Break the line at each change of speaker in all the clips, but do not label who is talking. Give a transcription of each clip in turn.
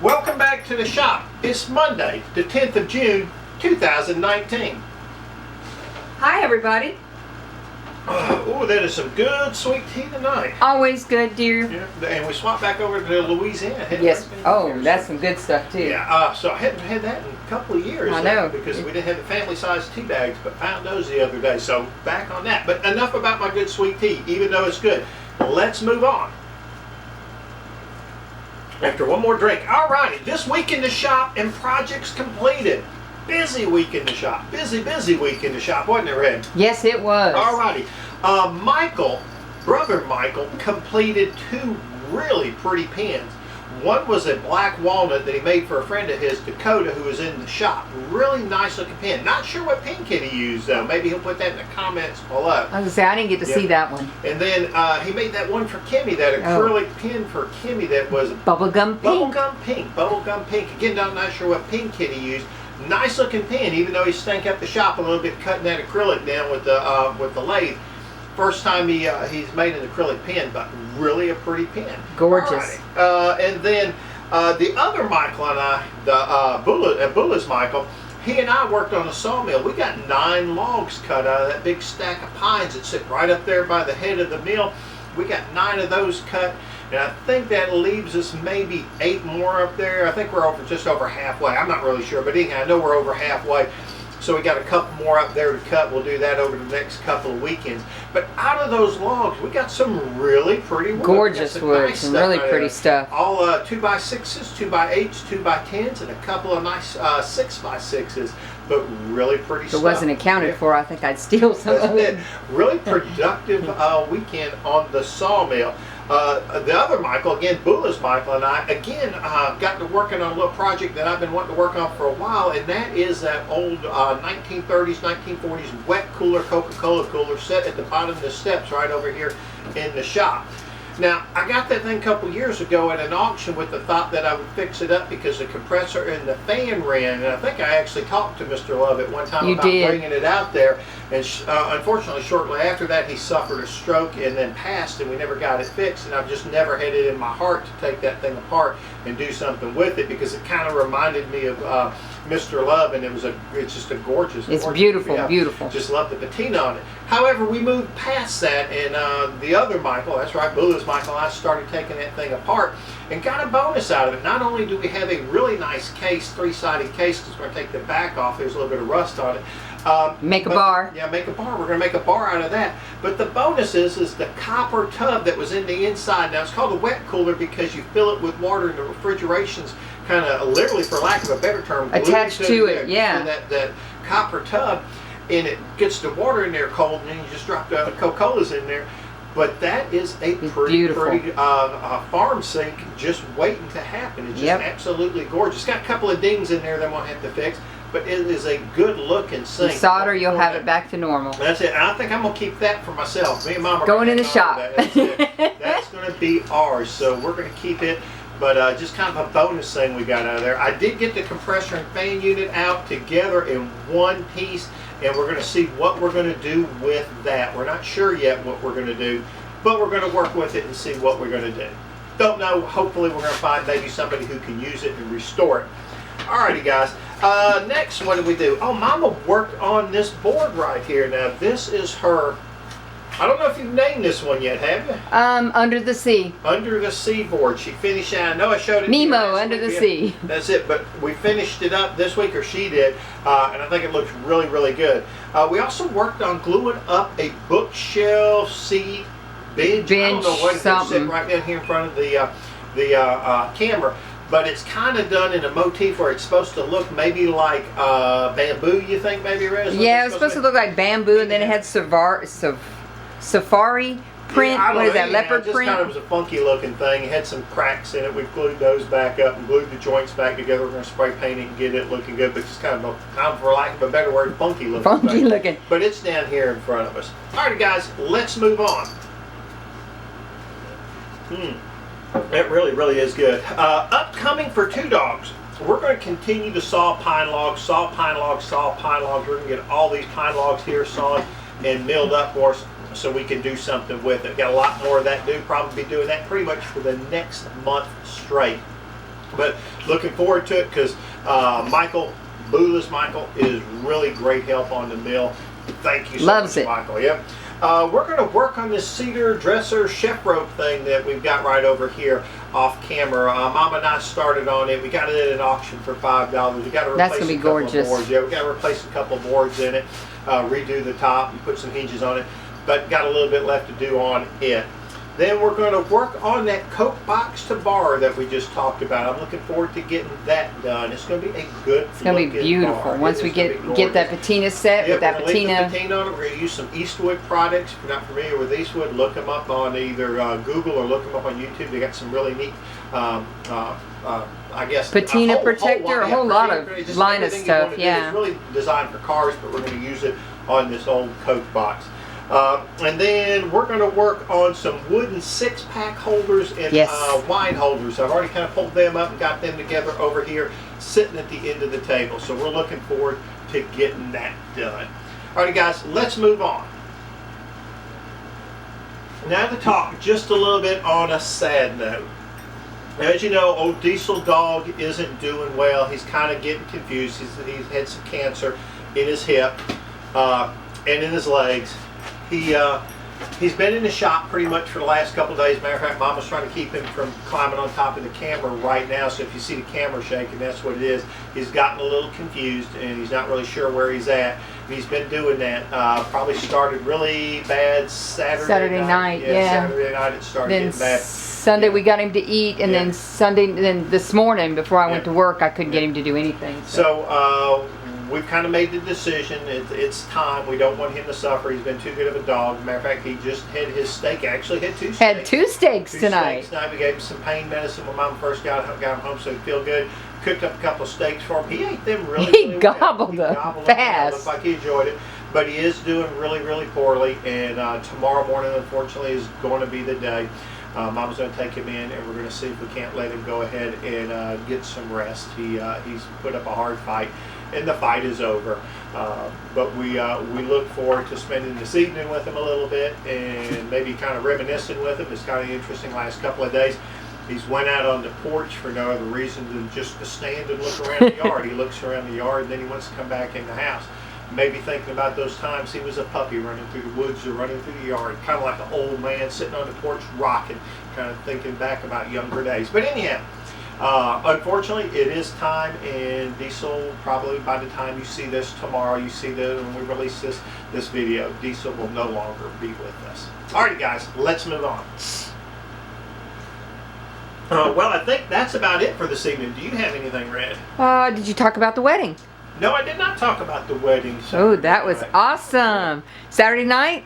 Welcome back to the shop. It's Monday, the 10th of June, 2019.
Hi, everybody.
Oh, that is some good sweet tea tonight.
Always good, dear.
Yeah, and we swapped back over to Louisiana.
Yes. Oh, that's some good stuff, too.
Yeah, so I hadn't had that in a couple of years.
I know.
Because we didn't have the family-sized tea bags, but found those the other day. So back on that. But enough about my good sweet tea, even though it's good. Let's move on. After one more drink. Alrighty, this week in the shop and projects completed. Busy week in the shop. Busy week in the shop, wasn't it, Red?
Yes, it was.
Alrighty. Brother Michael, completed two really pretty pens. One was a black walnut that he made for a friend of his, Dakota, who was in the shop. Really nice looking pen. Not sure what pen kit he used, though. Maybe he'll put that in the comments below.
I was going to say, I didn't get to see that one.
And then he made that one for Kimmy, that acrylic pen for Kimmy that was
bubblegum pink.
Bubblegum pink. Again, I'm not sure what pen kit he used. Nice looking pen, even though he stank up the shop a little bit cutting that acrylic down with the lathe. First time he's made an acrylic pen, but really a pretty pen.
Gorgeous.
And then the other Michael and I, the Bulla's Michael, he and I worked on a sawmill. We got 9 logs cut out of that big stack of pines that sit right up there by the head of the mill. We got 9 of those cut. And I think that leaves us maybe 8 more up there. I think we're just over halfway. I'm not really sure, but anyhow, I know we're over halfway. So we got a couple more up there to cut. We'll do that over the next couple of weekends. But out of those logs, we got some really pretty wood.
Gorgeous wood,
nice
some really pretty stuff.
All 2x6s, 2x8s, 2x10s, and a couple of nice 6x6s. But really pretty stuff.
If it wasn't accounted for, I think I'd steal some of it.
Really productive weekend on the sawmill. The other Michael, again, Bulla's Michael, and I, again, got to working on a little project that I've been wanting to work on for a while, and that is that old 1930s, 1940s wet cooler, Coca-Cola cooler set at the bottom of the steps right over here in the shop. Now, I got that thing a couple years ago at an auction with the thought that I would fix it up because the compressor and the fan ran, and I think I actually talked to Mr. Love at one time about bringing it out there, and unfortunately shortly after that he suffered a stroke and then passed, and we never got it fixed, and I've just never had it in my heart to take that thing apart and do something with it because it kind of reminded me of Mr. Love, and it's just a gorgeous.
It's beautiful,
yeah,
beautiful.
Just love the patina on it. However, we moved past that, and the other Michael, that's right, Bulla's Michael, I started taking that thing apart and got a bonus out of it. Not only do we have a really nice case, 3-sided case, because we're going to take the back off, there's a little bit of rust on it.
Make a bar.
Yeah, make a bar. We're going to make a bar out of that. But the bonus is the copper tub that was in the inside. Now, it's called a wet cooler because you fill it with water and the refrigeration's kind of literally, for lack of a better term,
attached to it, yeah.
That copper tub, and it gets the water in there cold, and then you just drop the Coca-Colas in there. But that is a pretty farm sink just waiting to happen. It's just absolutely gorgeous. It's got a couple of dings in there that I'm going to have to fix, but it is a good looking sink.
You solder, you'll have it back to normal.
That's it. And I think I'm going to keep that for myself. Me and Mom are
going in the shop.
That's it. That's going to be ours. So we're going to keep it. But just kind of a bonus thing we got out of there. I did get the compressor and fan unit out together in one piece, and we're going to see what we're going to do with that. We're not sure yet what we're going to do, but we're going to work with it and see what we're going to do. Don't know. Hopefully we're going to find maybe somebody who can use it and restore it. Alrighty, guys. Next, what did we do? Oh, Mama worked on this board right here. Now, this is her... I don't know if you've named this one yet, have you?
Under the Sea.
Under the Sea board. She finished it. I know I showed it
Nemo,
to you
Under the Sea.
That's it, but we finished it up this week, or she did, and I think it looks really, really good. We also worked on gluing up a bookshelf, seat, bench. I don't know what it's sitting right down here in front of the camera. But it's kind of done in a motif where it's supposed to look maybe like bamboo, you think, maybe, Rez?
Yeah, it was supposed to look like bamboo, and then it had safari print.
Yeah,
what is that, leopard
just
print?
Kind of was a funky looking thing. It had some cracks in it. We've glued those back up and glued the joints back together. We're going to spray paint it and get it looking good, but it's kind of, for lack of a better word, funky looking.
Funky looking.
But it's down here in front of us. Alright, guys, let's move on. That really, really is good. Upcoming for Two Dogs, we're going to continue to saw pine logs, saw pine logs, saw pine logs. We're going to get all these pine logs here sawed and milled up for us so we can do something with it. Got a lot more of that to do. Probably be doing that pretty much for the next month straight. But looking forward to it because Michael, Bootless Michael, is really great help on the mill. Thank you so
Loves
much,
it.
Michael. Yep. We're going to work on this cedar dresser chef rope thing that we've got right over here off camera. Mom and I started on it. We got it at an auction for $5. We got to replace
That's gonna be
a couple
gorgeous.
of boards. Yeah, we got to replace a couple of boards in it, redo the top, and put some hinges on it. But got a little bit left to do on it. Then we're going to work on that Coke box to bar that we just talked about. I'm looking forward to getting that done. It's going to be a good.
It's going to be beautiful
bar.
once we get that patina set with that
we're gonna leave
patina.
the patina on it. We're going to use some Eastwood products. If you're not familiar with Eastwood, look them up on either Google or look them up on YouTube. They got some really neat, I guess,
Patina protector, a whole lot of
just
line of
everything you
stuff,
wanna do.
yeah.
It's really designed for cars, but we're going to use it on this old Coke box. And then we're going to work on some wooden 6-pack holders and
Yes.
wine holders. I've already kind of pulled them up and got them together over here, sitting at the end of the table. So we're looking forward to getting that done. All right, guys, let's move on. Now to talk just a little bit on a sad note. As you know, old Diesel Dog isn't doing well. He's kind of getting confused. He's had some cancer in his hip and in his legs. He's been in the shop pretty much for the last couple of days. Matter of fact, Mama's trying to keep him from climbing on top of the camera right now. So if you see the camera shaking, that's what it is. He's gotten a little confused and he's not really sure where he's at. He's been doing that. Probably started really bad Saturday night.
Yeah.
Saturday night it started
Then
getting bad.
Sunday we got him to eat, and then then this morning before I went to work, I couldn't get him to do anything.
So we've kind of made the decision. It's time. We don't want him to suffer. He's been too good of a dog. Matter of fact, he just had his steak. Actually, had two steaks.
Had two steaks tonight.
Steaks tonight. We gave him some pain medicine when Mom first got him home, so he'd feel good. Cooked up a couple of steaks for him. He ate them really well.
Gobbled
He
them
gobbled
fast.
Looked like he enjoyed it. But he is doing really, really poorly. And tomorrow morning, unfortunately, is going to be the day. Mom's going to take him in, and we're going to see if we can't let him go ahead and get some rest. He's put up a hard fight, and the fight is over. But we look forward to spending this evening with him a little bit and maybe kind of reminiscing with him. It's kind of interesting last couple of days. He's went out on the porch for no other reason than just to stand and look around the yard. He looks around the yard, and then he wants to come back in the house. Maybe thinking about those times he was a puppy running through the woods or running through the yard, kind of like an old man sitting on the porch rocking, kind of thinking back about younger days. But anyhow, unfortunately, it is time, and Diesel, probably by the time you see this tomorrow, when we release this video, Diesel will no longer be with us. Alrighty, guys, let's move on. Well, I think that's about it for this evening. Do you have anything, Red?
Did you talk about the wedding?
No, I did not talk about the wedding.
Oh, that was awesome. Saturday night,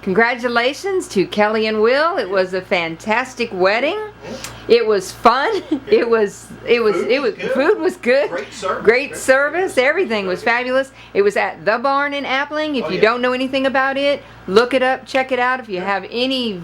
congratulations to Kelly and Will. It was a fantastic wedding. It was fun. It was food was good. Great service. Everything was fabulous. It was at the barn in Appling. If you don't know anything about it, look it up, check it out. If you have any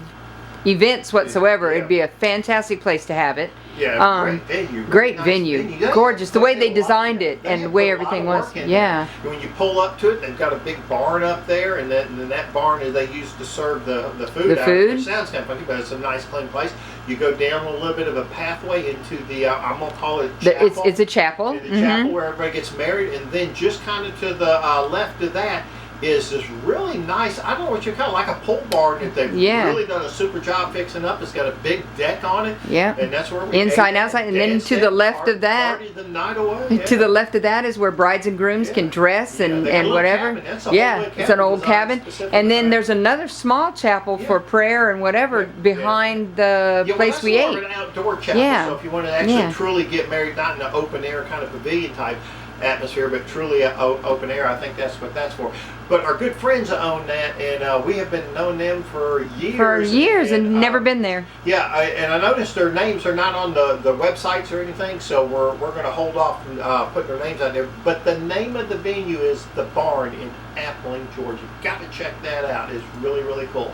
events whatsoever, it'd be a fantastic place to have it.
Yeah, great venue.
Great venue. Gorgeous. The way they designed it and the way everything was. Yeah.
When you pull up to it, they've got a big barn up there, and that barn is they use to serve the food.
The food.
Which sounds kind of funny, but it's a nice, clean place. You go down a little bit of a pathway into the I'm gonna call it chapel.
It's a chapel.
The chapel where everybody gets married, and then just kind of to the left of that is this really nice, I don't know what you call it, like a pole barn that they've really done a super job fixing up. It's got a big deck on it.
Yeah.
And that's where we
inside and outside. And then to the left of that,
the night away.
to the left of that is where brides and grooms can dress and whatever. It's an old cabin. And then there's another small chapel for prayer and whatever behind the place we ate.
An outdoor chapel. So if you want to actually truly get married, not in an open air kind of pavilion type atmosphere, but truly open air, I think that's what that's for. But our good friends own that, and we have been knowing them for years.
And never been there.
Yeah, and I noticed their names are not on the websites or anything, so we're going to hold off from putting their names on there. But the name of the venue is The Barn in Appling, Georgia. Got to check that out. It's really, really cool.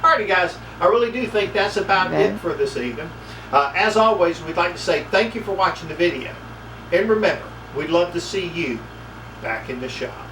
Alrighty, guys, I really do think that's about it for this evening. As always, we'd like to say thank you for watching the video. And remember, we'd love to see you back in the shop.